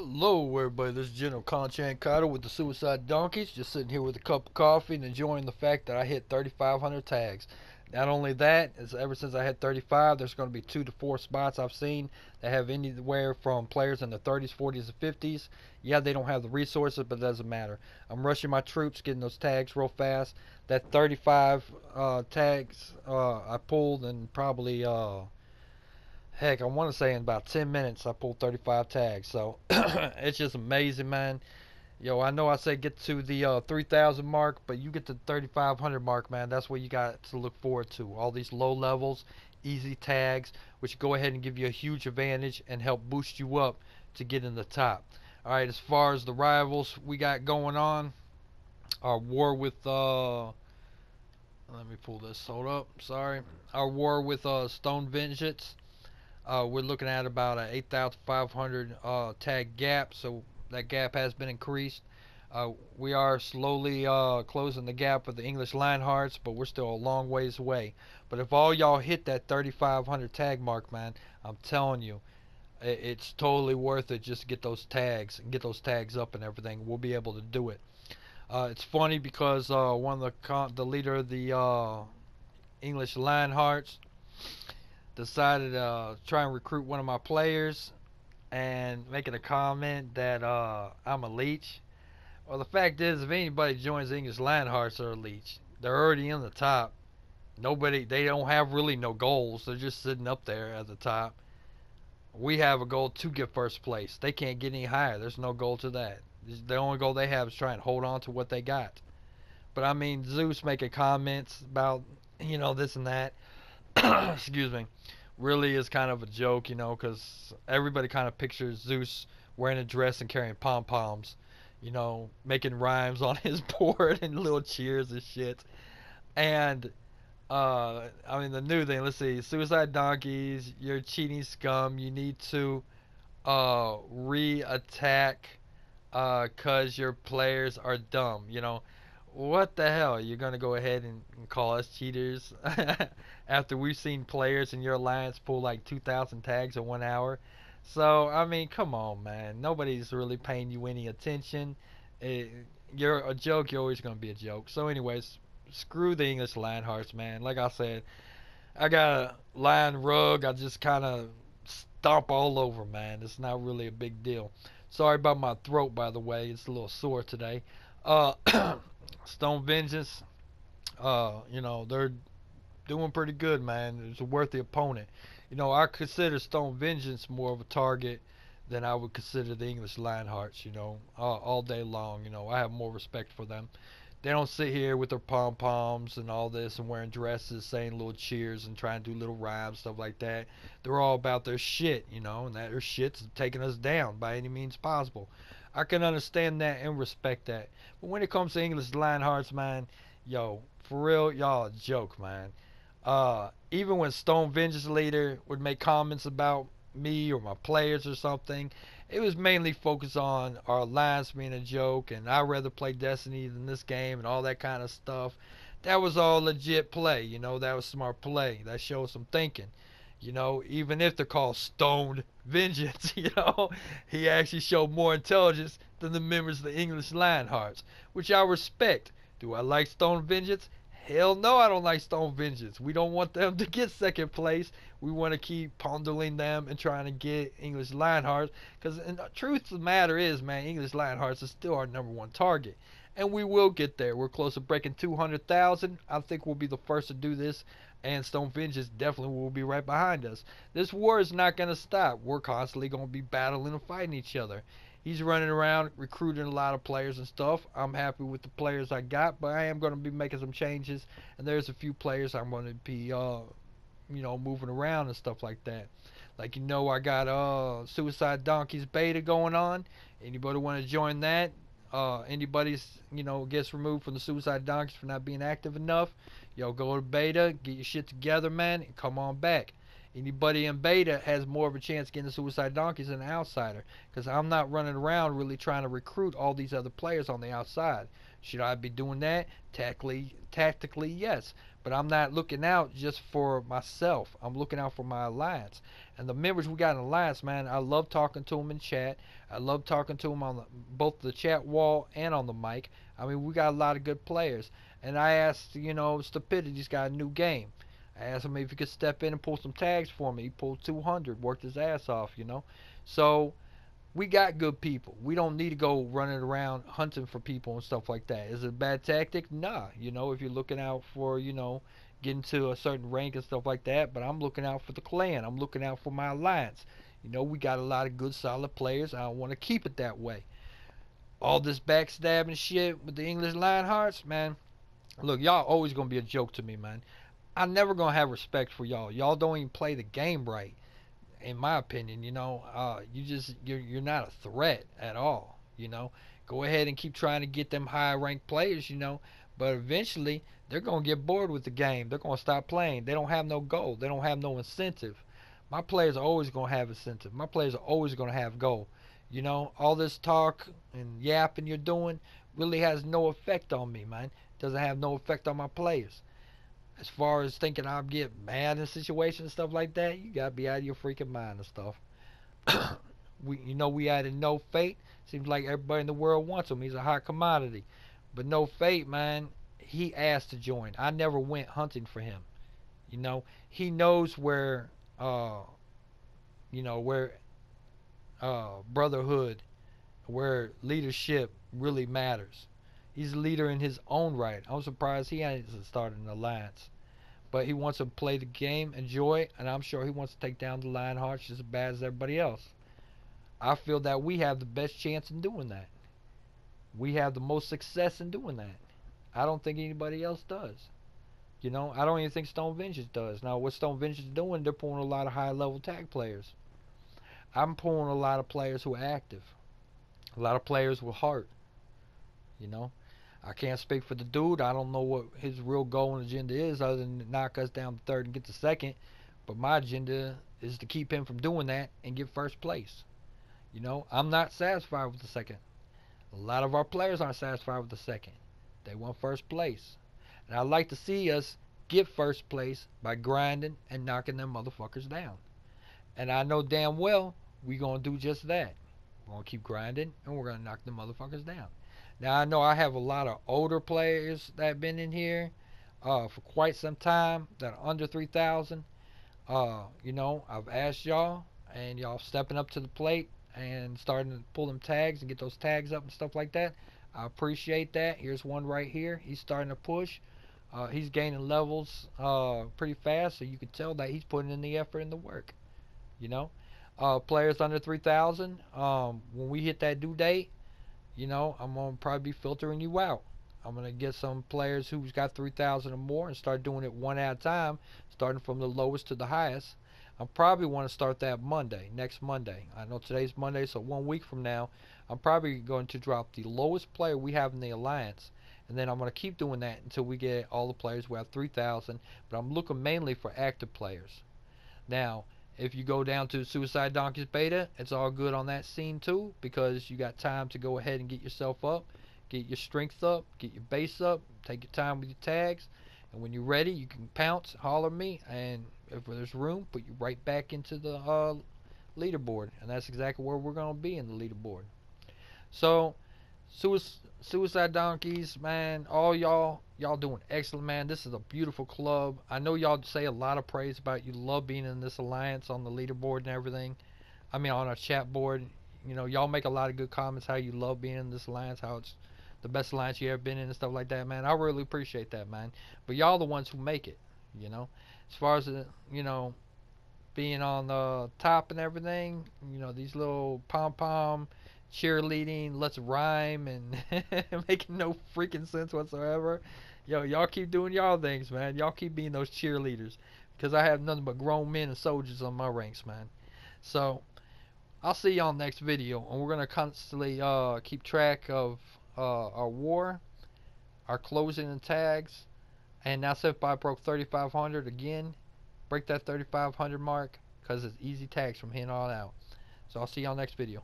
Hello, everybody. This is General Conchant Carter with the Suicide Donkeys. Just sitting here with a cup of coffee and enjoying the fact that I hit 3,500 tags. Not only that, is ever since I hit 35, there's going to be 2 to 4 spots I've seen that have anywhere from players in the 30s, 40s, and 50s. Yeah, they don't have the resources, but it doesn't matter. I'm rushing my troops, getting those tags real fast. That 35 tags I pulled in probably heck, I want to say in about 10 minutes I pulled 35 tags. So it's just amazing, man. Yo, I know I say get to the 3,000 mark, but you get to the 3,500 mark, man. That's what you got to look forward to. All these low levels, easy tags, which go ahead and give you a huge advantage and help boost you up to get in the top. All right, as far as the rivals we got going on, our war with let me pull this hold up. Sorry, our war with Stone Vengeance. We're looking at about a 8,500 tag gap, so that gap has been increased. We are slowly closing the gap with the English Lionhearts, but we're still a long ways away. But if all y'all hit that 3,500 tag mark, man, I'm telling you, it's totally worth it just to get those tags and get those tags up and everything. We'll be able to do it. It's funny because one of the leader of the English Lionhearts decided to try and recruit one of my players and making a comment that I'm a leech. Well, the fact is, if anybody joins the English Lionhearts, they're a leech. They're already in the top. They don't have really no goals. They're just sitting up there at the top. We have a goal to get first place. They can't get any higher. There's no goal to that. The only goal they have is try and hold on to what they got. But I mean, Zeus making comments about this and that. Excuse me, really is kind of a joke, because everybody kind of pictures Zeus wearing a dress and carrying pom poms, making rhymes on his board and little cheers and shit. And I mean, the new thing. Let's see, Suicide Donkeys, you're cheating scum. You need to re-attack cause your players are dumb. What the hell? You're gonna go ahead and call us cheaters after we've seen players in your alliance pull like 2,000 tags in 1 hour? So I mean, come on, man. Nobody's really paying you any attention. Eh, you're a joke. You're always gonna be a joke. So, anyways, screw the English Lionhearts, man. Like I said, I got a lion rug. I just kind of stomp all over, man. It's not really a big deal. Sorry about my throat, by the way. It's a little sore today. Uh, Stone Vengeance, they're doing pretty good, man. It's a worthy opponent. I consider Stone Vengeance more of a target than I would consider the English Lionhearts, all day long. I have more respect for them. They don't sit here with their pom poms and all this and wearing dresses, saying little cheers and trying to do little rhymes, stuff like that. They're all about their shit, and that their shit's taking us down by any means possible. I can understand that and respect that. But when it comes to English Lionhearts, man, yo, for real, y'all a joke, man. Even when Stone Vengeance Leader would make comments about me or my players or something, it was mainly focused on our alliance being a joke and I'd rather play Destiny than this game and all that kind of stuff. That was all legit play, that was smart play. That shows some thinking. Even if they're called Stoned Vengeance, he actually showed more intelligence than the members of the English Lionhearts, which I respect. Do I like Stone Vengeance? Hell no, I don't like Stone Vengeance. We don't want them to get second place. We want to keep pondering them and trying to get English Lionhearts. Because the truth of the matter is, man, English Lionhearts is still our number one target. And we will get there. We're close to breaking 200,000. I think we'll be the first to do this. And Stone Vengeance definitely will be right behind us. This war is not going to stop. We're constantly going to be battling and fighting each other. He's running around recruiting a lot of players and stuff. I'm happy with the players I got, but I am going to be making some changes. And there's a few players I'm going to be, moving around and stuff like that. Like, I got Suicide Donkeys beta going on. Anybody want to join that? Anybody's, gets removed from the Suicide Donkeys for not being active enough, go to beta, get your shit together, man, and come on back. Anybody in beta has more of a chance getting the Suicide Donkeys than an outsider, because I'm not running around really trying to recruit all these other players on the outside. Should I be doing that? Tactically, yes. But I'm not looking out just for myself. I'm looking out for my alliance. And the members we got in alliance, man, I love talking to them in chat. I love talking to them on both the chat wall and on the mic. I mean, we got a lot of good players. And I asked, Stupidity's got a new game. I asked him if he could step in and pull some tags for me. He pulled 200, worked his ass off. So we got good people. We don't need to go running around hunting for people and stuff like that. Is it a bad tactic? Nah. If you're looking out for, getting to a certain rank and stuff like that. But I'm looking out for the clan. I'm looking out for my alliance. We got a lot of good, solid players. I want to keep it that way. All this backstabbing shit with the English Lionhearts, man. Look, y'all always gonna be a joke to me, man. I'm never gonna have respect for y'all. Y'all don't even play the game right, in my opinion. You're not a threat at all. Go ahead and keep trying to get them high ranked players. But eventually they're gonna get bored with the game. They're gonna stop playing. They don't have no goal. They don't have no incentive. My players are always gonna have incentive. My players are always gonna have goal. All this talk and yapping you're doing really has no effect on me, man. Doesn't have no effect on my players. As far as thinking I'll get mad in situations and stuff like that, you gotta be out of your freaking mind and stuff. we added No Fate. Seems like everybody in the world wants him. He's a hot commodity. But No Fate, man, he asked to join. I never went hunting for him. He knows where where brotherhood, where leadership really matters. He's a leader in his own right. I'm surprised he hasn't started an alliance. But he wants to play the game, enjoy it, and I'm sure he wants to take down the Lionhearts just as bad as everybody else. I feel that we have the best chance in doing that. We have the most success in doing that. I don't think anybody else does. I don't even think Stone Vengeance does. Now, what Stone Vengeance is doing, they're pulling a lot of high-level tag players. I'm pulling a lot of players who are active. A lot of players with heart. You know, I can't speak for the dude. I don't know what his real goal and agenda is other than to knock us down to third and get to second. But my agenda is to keep him from doing that and get first place. I'm not satisfied with the second. A lot of our players aren't satisfied with the second. They want first place. And I'd like to see us get first place by grinding and knocking them motherfuckers down. And I know damn well we're going to do just that. We're going to keep grinding and we're going to knock them motherfuckers down. Now I know I have a lot of older players that have been in here for quite some time that are under 3,000. I've asked y'all and y'all stepping up to the plate and starting to pull them tags and get those tags up and stuff like that. I appreciate that. Here's one right here. He's starting to push. He's gaining levels pretty fast, so you can tell that he's putting in the effort and the work. Players under 3,000, when we hit that due date, I'm going to probably be filtering you out. I'm going to get some players who's got 3,000 or more and start doing it one at a time, starting from the lowest to the highest. I probably want to start that next Monday. I know today's Monday, so 1 week from now, I'm probably going to drop the lowest player we have in the alliance. And then I'm going to keep doing that until we get all the players. We have 3,000, but I'm looking mainly for active players. Now, if you go down to Suicide Donkeys Beta, it's all good on that scene too, because you got time to go ahead and get yourself up, get your strength up, get your base up, take your time with your tags, and when you're ready, you can pounce, holler at me, and if there's room, put you right back into the leaderboard, and that's exactly where we're going to be in the leaderboard. So, Suicide Donkeys, man, all y'all doing excellent, man. This is a beautiful club. I know y'all say a lot of praise about you love being in this alliance on the leaderboard and everything. I mean, on our chat board. Y'all make a lot of good comments how you love being in this alliance, how it's the best alliance you ever been in and stuff like that, man. I really appreciate that, man. But y'all the ones who make it, As far as, being on the top and everything, these little pom-pom cheerleading, let's rhyme, and making no freaking sense whatsoever. Y'all keep doing y'all things, man. Y'all keep being those cheerleaders, because I have nothing but grown men and soldiers on my ranks, man. So I'll see y'all next video, and we're gonna constantly keep track of our war, our closing and tags, and now Seth broke 3,500 again. break that 3,500 mark, because it's easy tags from here on out. So I'll see y'all next video.